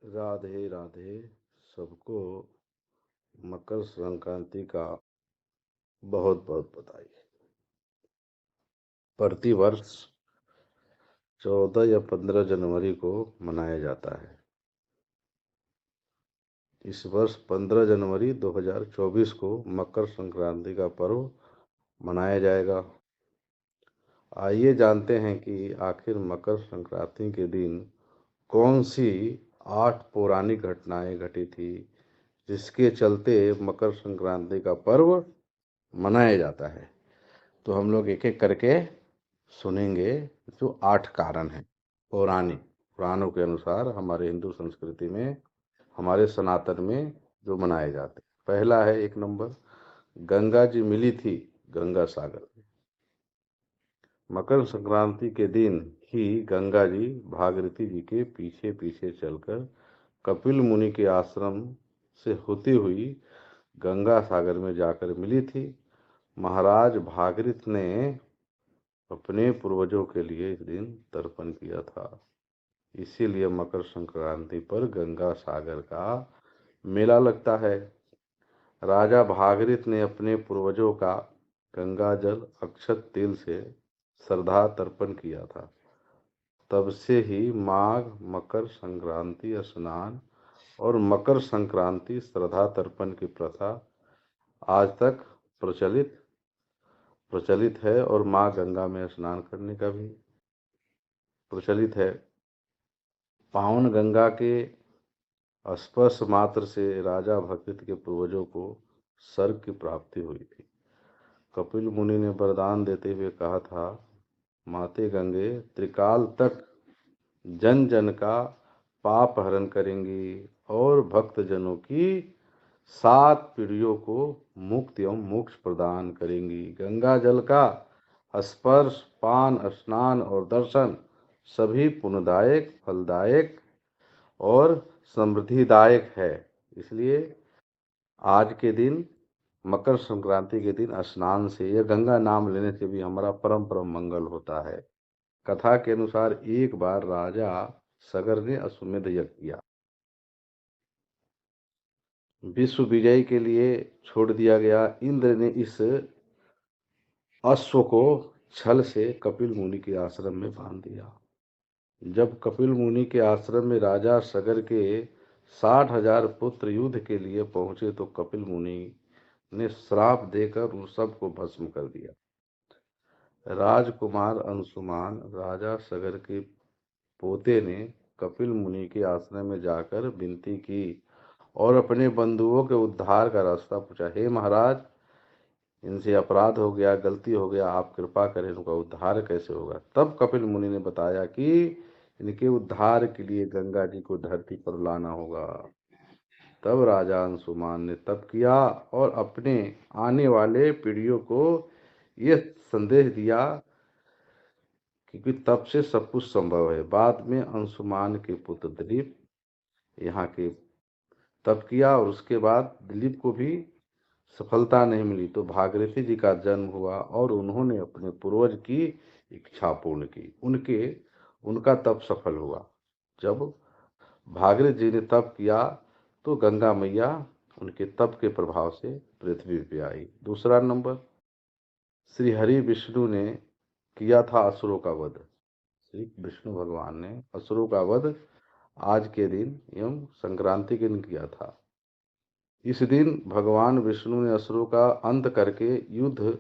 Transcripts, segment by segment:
राधे राधे। सबको मकर संक्रांति का बहुत बहुत बधाई। प्रतिवर्ष 14 या 15 जनवरी को मनाया जाता है। इस वर्ष 15 जनवरी 2024 को मकर संक्रांति का पर्व मनाया जाएगा। आइए जानते हैं कि आखिर मकर संक्रांति के दिन कौन सी 8 पौराणिक घटनाएं घटी थी, जिसके चलते मकर संक्रांति का पर्व मनाया जाता है। तो हम लोग एक एक करके सुनेंगे। जो 8 कारण हैं पौराणिक, पुराणों के अनुसार हमारे हिंदू संस्कृति में, हमारे सनातन में जो मनाए जाते हैं। पहला है, 1 नंबर, गंगा जी मिली थी गंगा सागर में। मकर संक्रांति के दिन ही गंगा जी भागीरथी जी के पीछे पीछे चलकर कपिल मुनि के आश्रम से होती हुई गंगा सागर में जाकर मिली थी। महाराज भागीरथ ने अपने पूर्वजों के लिए इस दिन तर्पण किया था। इसीलिए मकर संक्रांति पर गंगा सागर का मेला लगता है। राजा भागीरथ ने अपने पूर्वजों का गंगा जल अक्षत तिल से श्रद्धा तर्पण किया था। तब से ही माघ, मकर संक्रांति स्नान और मकर संक्रांति श्रद्धा तर्पण की प्रथा आज तक प्रचलित है और माँ गंगा में स्नान करने का भी प्रचलित है। पावन गंगा के स्पर्श मात्र से राजा भगीरथ के पूर्वजों को स्वर्ग की प्राप्ति हुई थी। कपिल मुनि ने वरदान देते हुए कहा था, माते गंगे त्रिकाल तक जन जन का पाप हरण करेंगी और भक्त जनों की 7 पीढ़ियों को मुक्ति एवं मोक्ष प्रदान करेंगी। गंगा जल का स्पर्श, पान, स्नान और दर्शन सभी पुण्यदायक, फलदायक और समृद्धिदायक है। इसलिए आज के दिन, मकर संक्रांति के दिन स्नान से या गंगा नाम लेने से भी हमारा परम परम मंगल होता है। कथा के अनुसार एक बार राजा सगर ने अश्वमेध यज्ञ किया। विश्व विजय के लिए छोड़ दिया गया। इंद्र ने इस अश्व को छल से कपिल मुनि के आश्रम में बांध दिया। जब कपिल मुनि के आश्रम में राजा सगर के 60,000 पुत्र युद्ध के लिए पहुंचे तो कपिल मुनि ने श्राप देकर उन सबको भस्म कर दिया। राजकुमार अंशुमान, राजा सगर के पोते, ने कपिल मुनि के आश्रम में जाकर विनती की और अपने बंधुओं के उद्धार का रास्ता पूछा। हे महाराज, इनसे अपराध हो गया, गलती हो गया, आप कृपा करें, इनका उद्धार कैसे होगा। तब कपिल मुनि ने बताया कि इनके उद्धार के लिए गंगा जी को धरती पर लाना होगा। तब राजा अंशुमान ने तप किया और अपने आने वाले पीढ़ियों को यह संदेश दिया, क्योंकि तप से सब कुछ संभव है। बाद में अंशुमान के पुत्र दिलीप यहाँ के तप किया और उसके बाद दिलीप को भी सफलता नहीं मिली तो भागीरथी जी का जन्म हुआ और उन्होंने अपने पूर्वज की इच्छा पूर्ण की। उनका तप सफल हुआ। जब भागीरथ जी ने तप किया तो गंगा मैया उनके तप के प्रभाव से पृथ्वी पे आई। दूसरा नंबर, श्री हरि विष्णु ने किया था असुरों का वध। श्री विष्णु भगवान ने असुरों का वध आज के दिन एवं संक्रांति के दिन किया था। इस दिन भगवान विष्णु ने असुरों का अंत करके युद्ध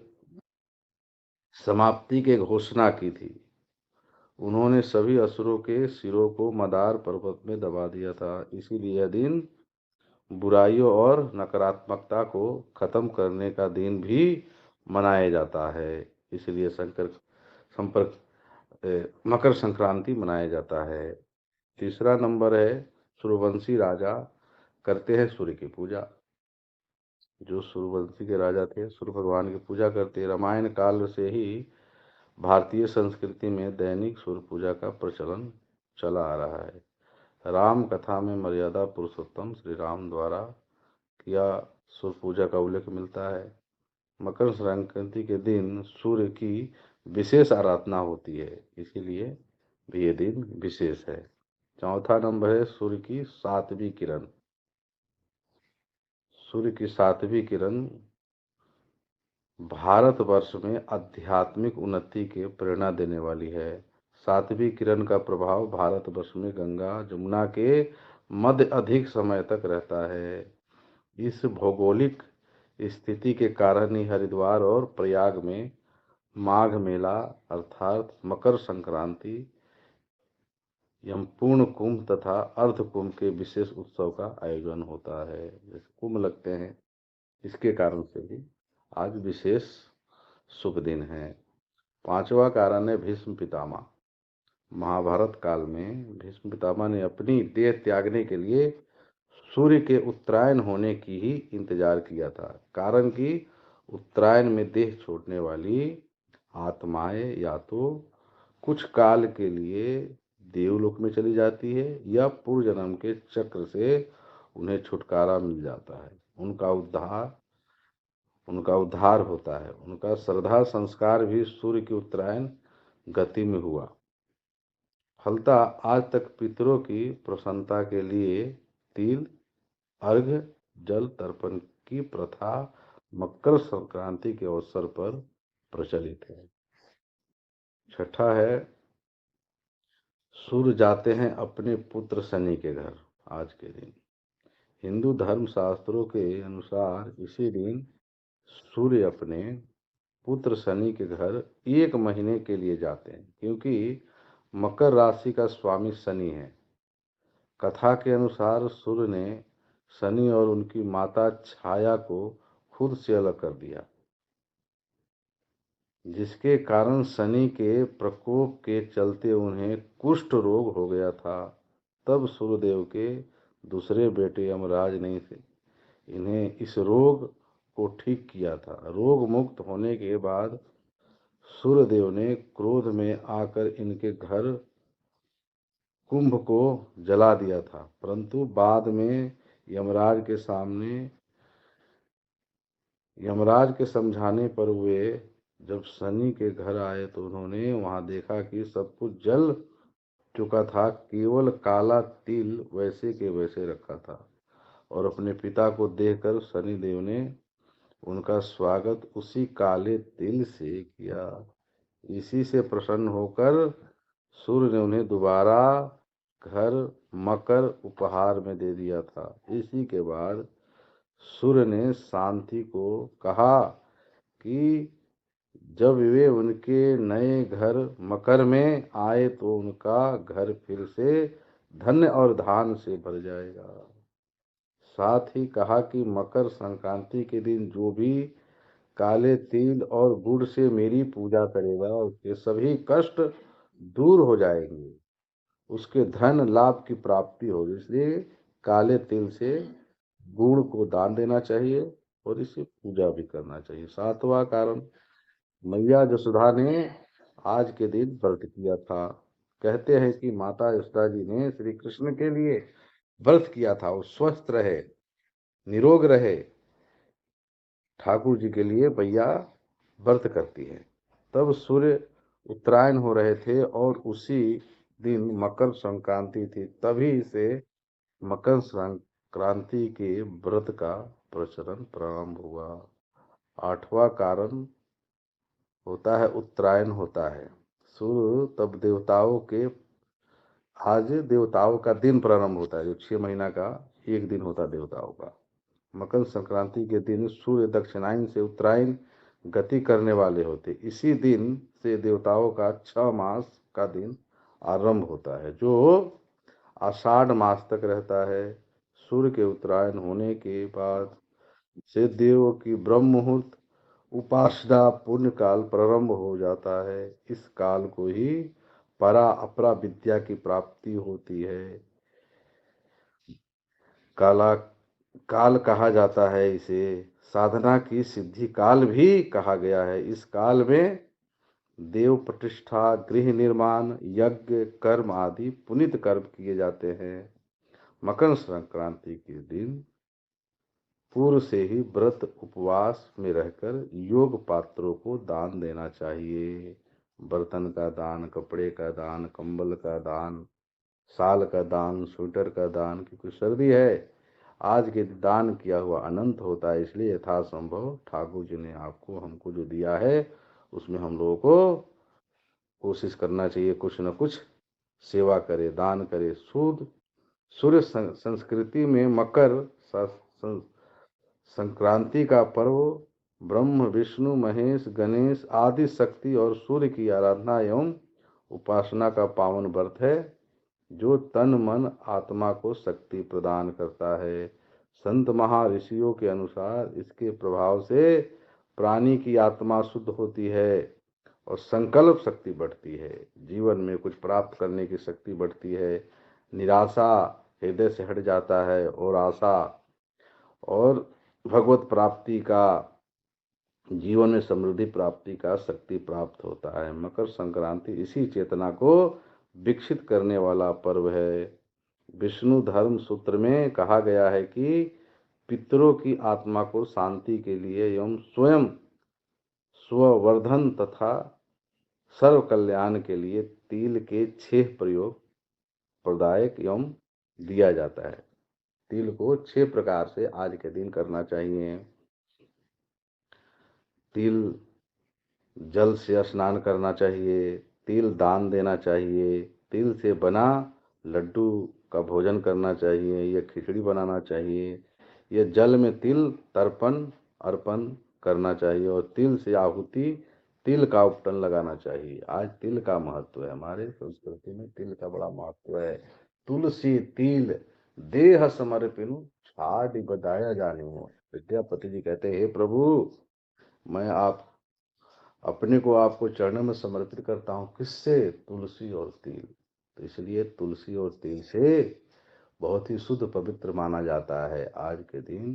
समाप्ति की घोषणा की थी। उन्होंने सभी असुरों के सिरों को मदार पर्वत में दबा दिया था। इसीलिए यह दिन बुराइयों और नकारात्मकता को खत्म करने का दिन भी मनाया जाता है। इसलिए मकर संक्रांति मनाया जाता है। तीसरा नंबर है, सूर्यवंशी राजा करते हैं सूर्य की पूजा। जो सूर्यवंशी के राजा थे, सूर्य भगवान की पूजा करते। रामायण काल से ही भारतीय संस्कृति में दैनिक सूर्य पूजा का प्रचलन चला आ रहा है। राम कथा में मर्यादा पुरुषोत्तम श्री राम द्वारा किया सूर्य पूजा का उल्लेख मिलता है। मकर संक्रांति के दिन सूर्य की विशेष आराधना होती है, इसीलिए भी ये दिन विशेष है। चौथा नंबर है सूर्य की सातवीं किरण। सूर्य की सातवीं किरण भारतवर्ष में आध्यात्मिक उन्नति के प्रेरणा देने वाली है। सातवीं किरण का प्रभाव भारतवर्ष में गंगा जमुना के मध्य अधिक समय तक रहता है। इस भौगोलिक स्थिति के कारण ही हरिद्वार और प्रयाग में माघ मेला अर्थात मकर संक्रांति एवं पूर्ण कुंभ तथा अर्ध कुंभ के विशेष उत्सव का आयोजन होता है। जैसे कुंभ लगते हैं, इसके कारण से भी आज विशेष शुभ दिन है। पांचवा कारण है भीष्म पितामह। महाभारत काल में भीष्म पितामह ने अपनी देह त्यागने के लिए सूर्य के उत्तरायण होने की ही इंतजार किया था। कारण कि उत्तरायण में देह छोड़ने वाली आत्माएं या तो कुछ काल के लिए देवलोक में चली जाती है या पूर्व जन्म के चक्र से उन्हें छुटकारा मिल जाता है, उनका उद्धार होता है। उनका श्रद्धा संस्कार भी सूर्य की उत्तरायण गति में हुआ। फलतः आज तक पितरों की प्रसन्नता के लिए तिल अर्घ्य जल तर्पण की प्रथा मकर संक्रांति के अवसर पर प्रचलित है। छठा है सूर्य जाते हैं अपने पुत्र शनि के घर। आज के दिन हिंदू धर्म शास्त्रों के अनुसार इसी दिन सूर्य अपने पुत्र शनि के घर 1 महीने के लिए जाते हैं, क्योंकि मकर राशि का स्वामी शनि है। कथा के अनुसार सूर्य ने शनि और उनकी माता छाया को खुद से अलग कर दिया, जिसके कारण शनि के प्रकोप के चलते उन्हें कुष्ठ रोग हो गया था। तब सूर्यदेव के दूसरे बेटे यमराज ने इन्हें इस रोग को ठीक किया था। रोग मुक्त होने के बाद सूर्यदेव ने क्रोध में आकर इनके घर कुंभ को जला दिया था, परंतु बाद में यमराज के समझाने पर वे जब शनि के घर आए तो उन्होंने वहां देखा कि सब कुछ जल चुका था, केवल काला तिल वैसे के वैसे रखा था। और अपने पिता को देखकर शनिदेव ने उनका स्वागत उसी काले तिल से किया। इसी से प्रसन्न होकर सूर्य ने उन्हें दोबारा घर मकर उपहार में दे दिया था। इसी के बाद सूर्य ने शांति को कहा कि जब वे उनके नए घर मकर में आए तो उनका घर फिर से धन्य और धान से भर जाएगा। साथ ही कहा कि मकर संक्रांति के दिन जो भी काले तिल और गुड़ से मेरी पूजा करेगा उसके सभी कष्ट दूर हो जाएंगे, उसके धन लाभ की प्राप्ति होगी। इसलिए काले तिल से गुड़ को दान देना चाहिए और इसे पूजा भी करना चाहिए। सातवां कारण मैया जसोदा ने आज के दिन व्रत किया था। कहते हैं कि माता यशोदा जी ने श्री कृष्ण के लिए व्रत किया था, वो स्वस्थ रहे निरोग रहे, ठाकुर जी के लिए मैया व्रत करती है। तब सूर्य उत्तरायण हो रहे थे और उसी दिन मकर संक्रांति थी, तभी से मकर संक्रांति के व्रत का प्रचलन प्रारंभ हुआ। आठवां कारण होता है उत्तरायण होता है। सूर्य तब आज देवताओं का दिन प्रारंभ होता है, जो 6 महीना का एक दिन होता है देवताओं का। मकर संक्रांति के दिन सूर्य दक्षिणायन से उत्तरायण गति करने वाले होते। इसी दिन से देवताओं का 6 मास का दिन आरंभ होता है, जो आषाढ़ मास तक रहता है। सूर्य के उत्तरायण होने के बाद से देव की ब्रह्म मुहूर्त उपासना पुण्य काल प्रारंभ हो जाता है। इस काल को ही परा अपरा विद्या की प्राप्ति होती है। काला काल कहा जाता है इसे, साधना की सिद्धि काल भी कहा गया है। इस काल में देव प्रतिष्ठा, गृह निर्माण, यज्ञ, कर्म आदि पुनित कर्म किए जाते हैं। मकर संक्रांति के दिन पूर्व से ही व्रत उपवास में रहकर योग पात्रों को दान देना चाहिए। बर्तन का दान, कपड़े का दान, कंबल का दान, साल का दान, स्वेटर का दान, क्योंकि सर्दी है। आज के दान किया हुआ अनंत होता है, इसलिए यथासंभव ठाकुर जी ने आपको हमको जो दिया है उसमें हम लोगों को कोशिश करना चाहिए, कुछ न कुछ सेवा करे, दान करे। सूर्य संस्कृति में मकर संक्रांति का पर्व ब्रह्म, विष्णु, महेश, गणेश आदि शक्ति और सूर्य की आराधना एवं उपासना का पावन व्रत है, जो तन मन आत्मा को शक्ति प्रदान करता है। संत महर्षियों के अनुसार इसके प्रभाव से प्राणी की आत्मा शुद्ध होती है और संकल्प शक्ति बढ़ती है, जीवन में कुछ प्राप्त करने की शक्ति बढ़ती है, निराशा हृदय से हट जाता है और आशा और भगवत प्राप्ति का, जीवन में समृद्धि प्राप्ति का शक्ति प्राप्त होता है। मकर संक्रांति इसी चेतना को विकसित करने वाला पर्व है। विष्णु धर्म सूत्र में कहा गया है कि पितरों की आत्मा को शांति के लिए एवं स्वयं स्ववर्धन तथा सर्व कल्याण के लिए तिल के 6 प्रयोग प्रदायक एवं दिया जाता है। तिल को 6 प्रकार से आज के दिन करना चाहिए। तिल जल से स्नान करना चाहिए, तिल दान देना चाहिए, तिल से बना लड्डू का भोजन करना चाहिए या खिचड़ी बनाना चाहिए, या जल में तिल तर्पण अर्पण करना चाहिए और तिल से आहुति, तिल का उपटन लगाना चाहिए। आज तिल का महत्व है, हमारे संस्कृति में तिल का बड़ा महत्व है। तुलसी तिल देह समर्पिनु छाड़ बदाया जानी हो। विद्यापति जी कहते हैं, हे प्रभु, मैं आप अपने को आपको चरणों में समर्पित करता हूँ। किससे? तुलसी और तिल। तो इसलिए तुलसी और तिल से बहुत ही शुद्ध पवित्र माना जाता है। आज के दिन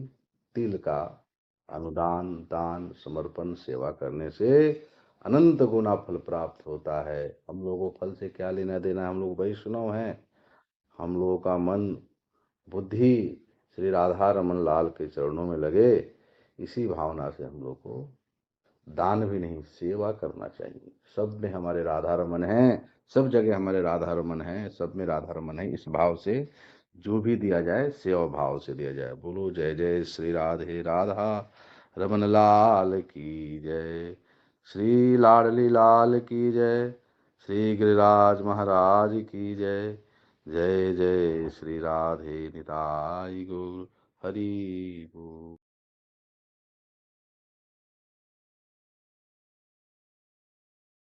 तिल का अनुदान, दान, समर्पण, सेवा करने से अनंत गुना फल प्राप्त होता है। हम लोगों को फल से क्या लेना देना, हम लोग वैष्णव हैं। हम लोगों का मन बुद्धि श्री राधा रमन लाल के चरणों में लगे, इसी भावना से हम लोग को दान भी नहीं, सेवा करना चाहिए। सब में हमारे राधा रमन हैं, सब जगह हमारे राधा रमन हैं, सब में राधा रमन है। इस भाव से जो भी दिया जाए सेवा भाव से दिया जाए। बोलो जय जय श्री राधे राधा रमन लाल की जय, श्री लाडली लाल की जय, श्री गिरिराज महाराज की जय। जय जय श्री राधे निताई गौर हरि बोल।